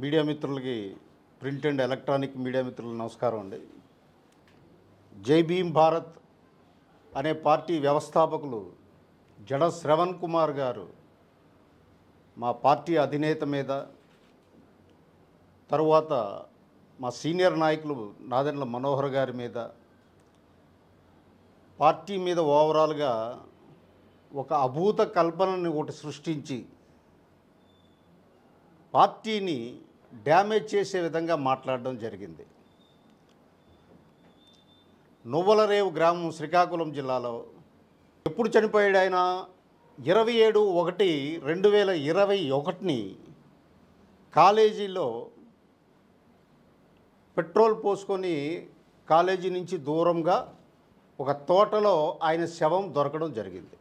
Media మిత్రులకి print and electronic media మిత్రులకు నమస్కారం అండి. జై భీమ్ భారత్ అనే పార్టీ వ్యవస్థాపకులు జడ శ్రవణ్ కుమార్ గారు మా పార్టీ అధినేత మీద, తరువాత మా సీనియర్ నాయకులు నాదెండ్ల మనోహర్ గారి మీద, పార్టీ మీద ఓవరాల్గా ఒక అభూత కల్పనని ఒకటి సృష్టించి పార్టీని డ్యామేజ్ చేసే విధంగా మాట్లాడడం జరిగింది. నువ్వలరేవు గ్రామం శ్రీకాకుళం జిల్లాలో ఎప్పుడు చనిపోయాడు ఆయన? 27/1/2021 కాలేజీలో పెట్రోల్ పోసుకొని కాలేజీ నుంచి దూరంగా ఒక తోటలో ఆయన శవం దొరకడం జరిగింది.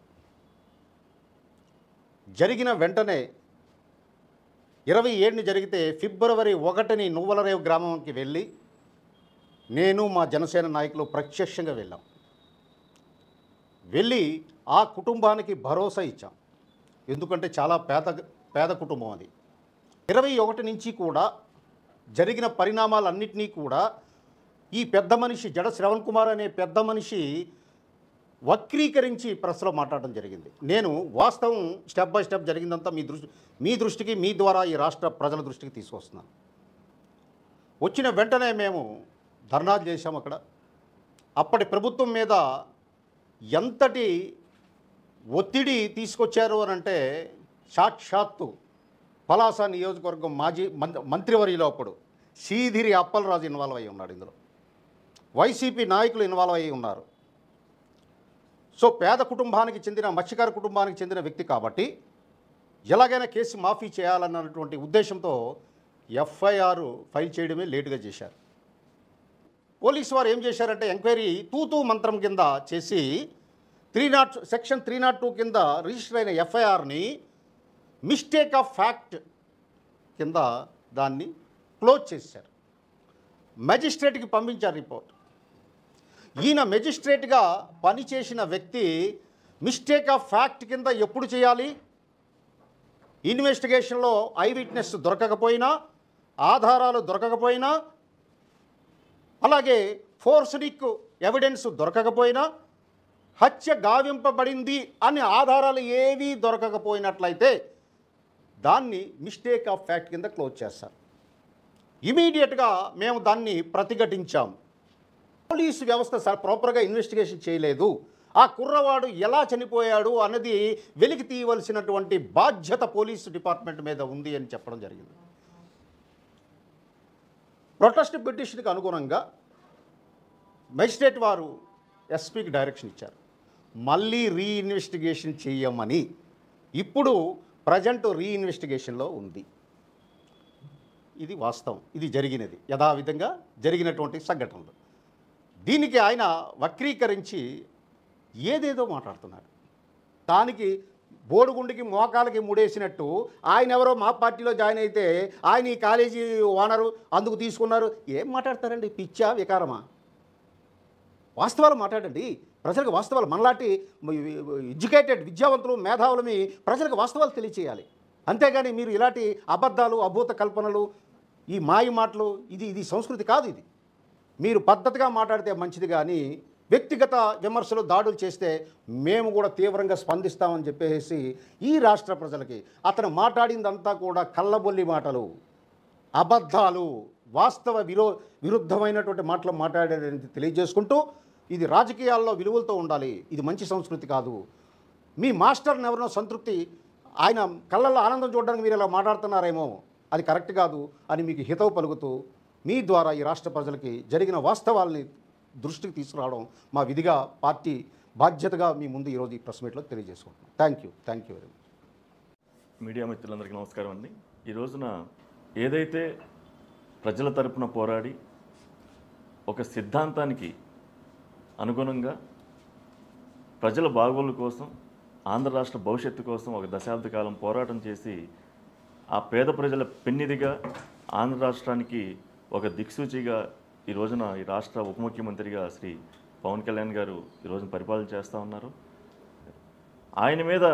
జరిగిన వెంటనే 27ని జరిగితే ఫిబ్రవరి 1ని నువ్వలరేవు గ్రామంకి వెళ్ళి నేను మా జనసేన నాయకులు ప్రత్యక్షంగా వెళ్ళాం. వెళ్ళి ఆ కుటుంబానికి భరోసా ఇచ్చాం. ఎందుకంటే చాలా పేద కుటుంబం అది. 21 నుంచి కూడా జరిగిన పరిణామాలన్నింటినీ కూడా ఈ పెద్ద మనిషి జడ శ్రవణ్ కుమార్ అనే పెద్ద మనిషి వక్రీకరించి ప్రెస్లో మాట్లాడడం జరిగింది. నేను వాస్తవం స్టెప్ బై స్టెప్ జరిగిందంతా మీ దృష్టికి మీ ద్వారా ఈ రాష్ట్ర ప్రజల దృష్టికి తీసుకొస్తున్నాను. వచ్చిన వెంటనే మేము ధర్నాలు చేశాం అక్కడ. అప్పటి ప్రభుత్వం మీద ఎంతటి ఒత్తిడి తీసుకొచ్చారు అని అంటే, సాక్షాత్తు పలాస నియోజకవర్గం మాజీ మంత్రివర్యులు అప్పుడు సీదిరి అప్పలరాజు ఇన్వాల్వ్ అయ్యి ఉన్నాడు. ఇందులో వైసీపీ నాయకులు ఇన్వాల్వ్ అయ్యి ఉన్నారు. సో పేద కుటుంబానికి చెందిన, మత్స్యకార కుటుంబానికి చెందిన వ్యక్తి కాబట్టి ఎలాగైనా కేసు మాఫీ చేయాలన్నటువంటి ఉద్దేశంతో ఎఫ్ఐఆర్ ఫైల్ చేయడమే లేటుగా చేశారు. పోలీసు వారు ఏం చేశారంటే ఎంక్వైరీ తూతూ మంత్రం కింద చేసి సెక్షన్ 302 కింద రిజిస్టర్ అయిన ఎఫ్ఐఆర్ని మిస్టేక్ ఆఫ్ ఫ్యాక్ట్ కింద దాన్ని క్లోజ్ చేశారు. మెజిస్ట్రేట్కి పంపించారు రిపోర్ట్. ఈయన మెజిస్ట్రేట్గా పనిచేసిన వ్యక్తి మిస్టేక్ ఆఫ్ ఫ్యాక్ట్ కింద ఎప్పుడు చేయాలి? ఇన్వెస్టిగేషన్లో ఐ విట్నెస్ దొరకకపోయినా, ఆధారాలు దొరకకపోయినా, అలాగే ఫోర్స్నిక్ ఎవిడెన్స్ దొరకకపోయినా, హత్య గావింపబడింది అనే ఆధారాలు ఏవీ దొరకకపోయినట్లయితే దాన్ని మిస్టేక్ ఆఫ్ ఫ్యాక్ట్ కింద క్లోజ్ చేస్తారు. ఇమీడియట్గా మేము దాన్ని ప్రతిఘటించాం. పోలీసు వ్యవస్థ ప్రాపర్గా ఇన్వెస్టిగేషన్ చేయలేదు, ఆ కుర్రవాడు ఎలా చనిపోయాడు అన్నది వెలికి తీయవలసినటువంటి బాధ్యత పోలీసు డిపార్ట్మెంట్ మీద ఉంది అని చెప్పడం జరిగింది. ప్రొటెస్ట్ పిటిషన్కి అనుగుణంగా మెజిస్ట్రేట్ వారు ఎస్పీకి డైరెక్షన్ ఇచ్చారు, మళ్ళీ రీఇన్వెస్టిగేషన్ చేయమని. ఇప్పుడు ప్రజెంట్ రీఇన్వెస్టిగేషన్లో ఉంది. ఇది వాస్తవం, ఇది జరిగినది, యథావిధంగా జరిగినటువంటి సంఘటనలు. దీనికి ఆయన వక్రీకరించి ఏదేదో మాట్లాడుతున్నారు. దానికి బోడుగుండికి మోకాలకి ముడేసినట్టు ఆయన ఎవరో మా పార్టీలో జాయిన్ అయితే ఆయన ఈ కాలేజీ ఓనరు అందుకు తీసుకున్నారు. ఏం మాట్లాడతారండి? పిచ్చా, వికారమా? వాస్తవాలు మాట్లాడండి. ప్రజలకు వాస్తవాలు, మనలాంటి ఎడ్యుకేటెడ్ విద్యావంతులు మేధావులమి ప్రజలకు వాస్తవాలు తెలియచేయాలి. అంతేగాని మీరు ఇలాంటి అబద్ధాలు, అభూత కల్పనలు, ఈ మాయ మాటలు, ఇది సంస్కృతి కాదు. ఇది మీరు పద్ధతిగా మాట్లాడితే మంచిది, కానీ వ్యక్తిగత విమర్శలు, దాడులు చేస్తే మేము కూడా తీవ్రంగా స్పందిస్తామని చెప్పేసి ఈ రాష్ట్ర ప్రజలకి అతను మాట్లాడిందంతా కూడా కళ్ళబొల్లి మాటలు, అబద్ధాలు, వాస్తవ విరుద్ధమైనటువంటి మాటలు మాట్లాడేది తెలియజేసుకుంటూ, ఇది రాజకీయాల్లో విలువలతో ఉండాలి, ఇది మంచి సంస్కృతి కాదు. మీ మాస్టర్ని ఎవరినో సంతృప్తి, ఆయన కళ్ళల్లో ఆనందం చూడడానికి మీరు ఇలా మాట్లాడుతున్నారేమో, అది కరెక్ట్ కాదు అని మీకు హితవు పలుకుతూ మీ ద్వారా ఈ రాష్ట్ర ప్రజలకి జరిగిన వాస్తవాల్ని దృష్టికి తీసుకురావడం మా విధిగా, పార్టీ బాధ్యతగా మీ ముందు ఈరోజు ఈ ప్రెస్ మీట్లో తెలియజేసుకుంటున్నాం. Thank you very much. Media మిత్రులందరికీ నమస్కారం అండి. ఈ రోజున ఏదైతే ప్రజల తరపున పోరాడి ఒక సిద్ధాంతానికి అనుగుణంగా ప్రజల బాగోగుల కోసం, ఆంధ్ర రాష్ట్ర భవిష్యత్తు కోసం ఒక దశాబ్ద కాలం పోరాటం చేసి ఆ పేద ప్రజల పెన్నిదిగా ఆంధ్ర రాష్ట్రానికి ఒక దిక్సూచిగా ఈ రోజున ఈ రాష్ట్ర ఉప ముఖ్యమంత్రిగా శ్రీ పవన్ కళ్యాణ్ గారు ఈ రోజున పరిపాలన చేస్తూ ఉన్నారు. ఆయన మీద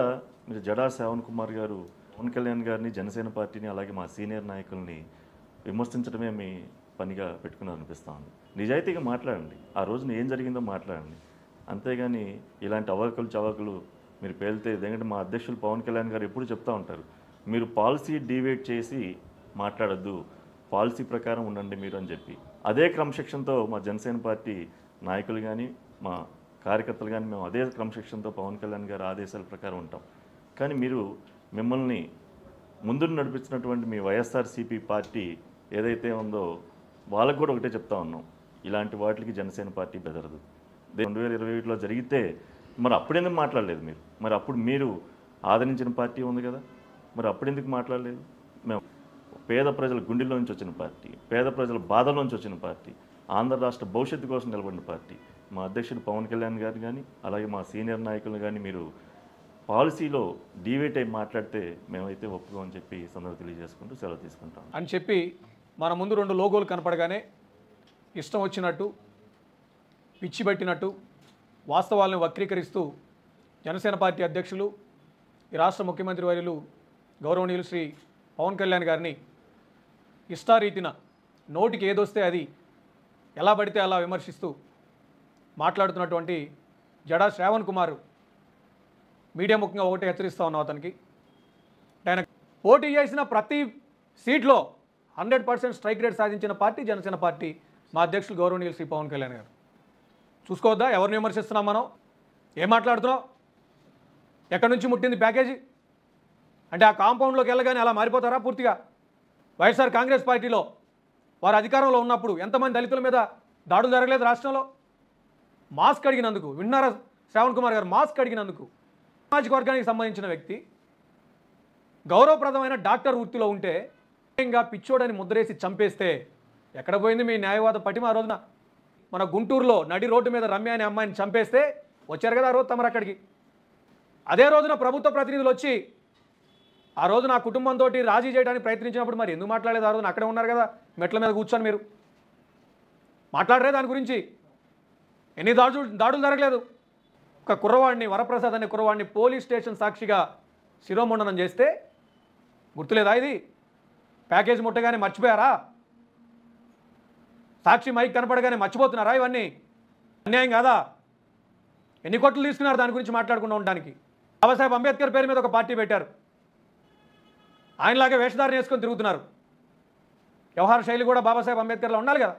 మీరు జడా శ్రవణ్ కుమార్ గారు పవన్ కళ్యాణ్ గారిని, జనసేన పార్టీని, అలాగే మా సీనియర్ నాయకుల్ని విమర్శించడమే మీ పనిగా పెట్టుకుని అనిపిస్తూ ఉంది. నిజాయితీగా మాట్లాడండి, ఆ రోజున ఏం జరిగిందో మాట్లాడండి. అంతేగాని ఇలాంటి అవాకులు చవాకులు మీరు పేలితే, ఎందుకంటే మా అధ్యక్షులు పవన్ కళ్యాణ్ గారు ఎప్పుడు చెప్తూ ఉంటారు, మీరు పాలసీ డివేట్ చేసి మాట్లాడద్దు, పాలసీ ప్రకారం ఉండండి మీరు అని చెప్పి. అదే క్రమశిక్షణతో మా జనసేన పార్టీ నాయకులు కానీ మా కార్యకర్తలు కానీ మేము అదే క్రమశిక్షణతో పవన్ కళ్యాణ్ గారి ఆదేశాల ప్రకారం ఉంటాం. కానీ మీరు మిమ్మల్ని ముందు నడిపించినటువంటి మీ వైఎస్ఆర్సీపీ పార్టీ ఏదైతే ఉందో వాళ్ళకు కూడా ఒకటే చెప్తా ఉన్నాం, ఇలాంటి వాటికి జనసేన పార్టీ బెదరదు. 2021లో జరిగితే మరి అప్పుడెందుకు మాట్లాడలేదు మీరు? మరి అప్పుడు మీరు ఆదరించిన పార్టీ ఉంది కదా, మరి అప్పుడెందుకు మాట్లాడలేదు? మేము పేద ప్రజల గుండెల్లోంచి వచ్చిన పార్టీ, పేద ప్రజల బాధలోంచి వచ్చిన పార్టీ, ఆంధ్ర రాష్ట్ర భవిష్యత్తు కోసం నిలబడిన పార్టీ. మా అధ్యక్షుడు పవన్ కళ్యాణ్ గారు కానీ అలాగే మా సీనియర్ నాయకులు కానీ మీరు పాలసీలో డివేట్ అయి మాట్లాడితే మేమైతే ఒప్పుకోమని చెప్పి సందర్భం తెలియజేసుకుంటూ సెలవు తీసుకుంటాం అని చెప్పి మన ముందు 2 లోగోలు కనపడగానే ఇష్టం వచ్చినట్టు పిచ్చి పెట్టినట్టు వాస్తవాలను వక్రీకరిస్తూ జనసేన పార్టీ అధ్యక్షులు ఈ రాష్ట్ర ముఖ్యమంత్రి వర్యులు గౌరవనీయులు శ్రీ పవన్ కళ్యాణ్ గారిని ఇష్టారీతిన నోటికి ఏదొస్తే అది ఎలా పడితే అలా విమర్శిస్తూ మాట్లాడుతున్నటువంటి జడా శ్రావణ్ కుమార్ మీడియా ముఖ్యంగా ఒకటి హెచ్చరిస్తూ ఉన్నాం అతనికి. ఆయన పోటీ చేసిన ప్రతి సీట్లో 100% స్ట్రైక్ రేట్ సాధించిన పార్టీ జనసేన పార్టీ, మా అధ్యక్షులు గౌరవనీయులు శ్రీ పవన్ కళ్యాణ్ గారు. చూసుకోవద్దా ఎవరిని విమర్శిస్తున్నాం మనం? ఏం మాట్లాడుతున్నాం? ఎక్కడి నుంచి ముట్టింది ప్యాకేజీ అంటే ఆ కాంపౌండ్లోకి వెళ్ళగానే అలా మారిపోతారా పూర్తిగా? వైఎస్ఆర్ కాంగ్రెస్ పార్టీలో వారు అధికారంలో ఉన్నప్పుడు ఎంతమంది దళితుల మీద దాడులు జరగలేదు రాష్ట్రంలో? మాస్క్ అడిగినందుకు, విన్నారా శ్రావణ్ కుమార్ గారు? మాస్క్ అడిగినందుకు సామాజిక వర్గానికి సంబంధించిన వ్యక్తి గౌరవప్రదమైన డాక్టర్ వృత్తిలో ఉంటే ఇంకా పిచ్చోడని ముద్రేసి చంపేస్తే ఎక్కడ పోయింది మీ న్యాయవాద పటిమ? ఆ రోజున మన గుంటూరులో నడి రోడ్డు మీద రమ్య అనే అమ్మాయిని చంపేస్తే వచ్చారు కదా ఆ రోజు తమరు అక్కడికి. అదే రోజున ప్రభుత్వ ప్రతినిధులు వచ్చి ఆ రోజు నా కుటుంబంతో రాజీ చేయడానికి ప్రయత్నించినప్పుడు మరి ఎందుకు మాట్లాడలేదు? ఆ రోజున అక్కడే ఉన్నారు కదా మెట్ల మీద కూర్చొని, మీరు మాట్లాడరే దాని గురించి? ఎన్ని దాడులు జరగలేదు? ఒక కుర్రవాడిని, వరప్రసాద్ అనే కుర్రవాడిని పోలీస్ స్టేషన్ సాక్షిగా శిరోమండనం చేస్తే గుర్తులేదా ఇది? ప్యాకేజ్ ముట్టగానే మర్చిపోయారా? సాక్షి మైక్ కనపడగానే మర్చిపోతున్నారా? ఇవన్నీ అన్యాయం కాదా? ఎన్ని కోట్లు తీసుకున్నారు దాని గురించి మాట్లాడకుండా ఉండడానికి? బాబాసాహెబ్ అంబేద్కర్ పేరు మీద ఒక పార్టీ పెట్టారు, ఆయనలాగే వేషధారణ వేసుకొని తిరుగుతున్నారు. వ్యవహార శైలి కూడా బాబాసాహెబ్ అంబేద్కర్లో ఉండాలి కదా,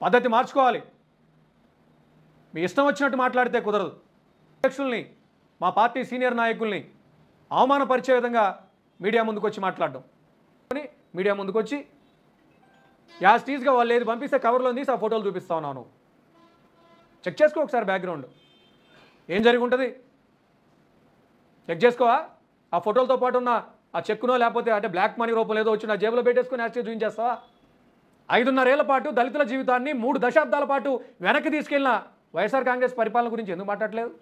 పద్ధతి మార్చుకోవాలి. మీ ఇష్టం వచ్చినట్టు మాట్లాడితే కుదరదు. అధ్యక్షుల్ని, మా పార్టీ సీనియర్ నాయకుల్ని అవమానపరిచే విధంగా మీడియా ముందుకు వచ్చి మాట్లాడడం, మీడియా ముందుకు వచ్చి యాస్టీజ్గా వాళ్ళు ఏది పంపిస్తే కవర్లో తీసి ఆ ఫోటోలు చూపిస్తా ఉన్నాను. చెక్ చేసుకో ఒకసారి బ్యాక్గ్రౌండ్ ఏం జరిగి ఉంటుంది, చెక్ చేసుకోవా? ఆ ఫోటోలతో పాటు ఉన్న ఆ చెక్కునో లేకపోతే అంటే బ్లాక్ మనీ రూపంలో ఏదో వచ్చి నా జేబులో పెట్టేసుకుని యాస్టీజ్ చూపించేస్తావా? 5.5 ఏళ్ల పాటు దళితుల జీవితాన్ని 3 దశాబ్దాల పాటు వెనక్కి తీసుకెళ్లిన వైఎస్ఆర్ కాంగ్రెస్ పరిపాలన గురించి ఎందుకు మాట్లాడలేదు?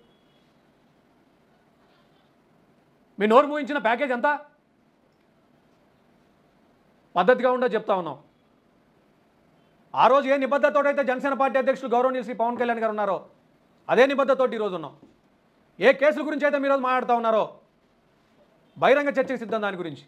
మీ నోరు మూయించిన ప్యాకేజ్ ఎంత? పద్ధతిగా ఉండో చెప్తా ఉన్నాం. ఆ రోజు ఏ నిబద్ధతతో అయితే జనసేన పార్టీ అధ్యక్షులు గౌరవనీయులు శ్రీ పవన్ కళ్యాణ్ గారు ఉన్నారో అదే నిబద్ధతతో ఈరోజు ఉన్నాం. ఏ కేసుల గురించి అయితే మీరు మాట్లాడుతూ ఉన్నారో బహిరంగ చర్చకు సిద్ధం దాని గురించి.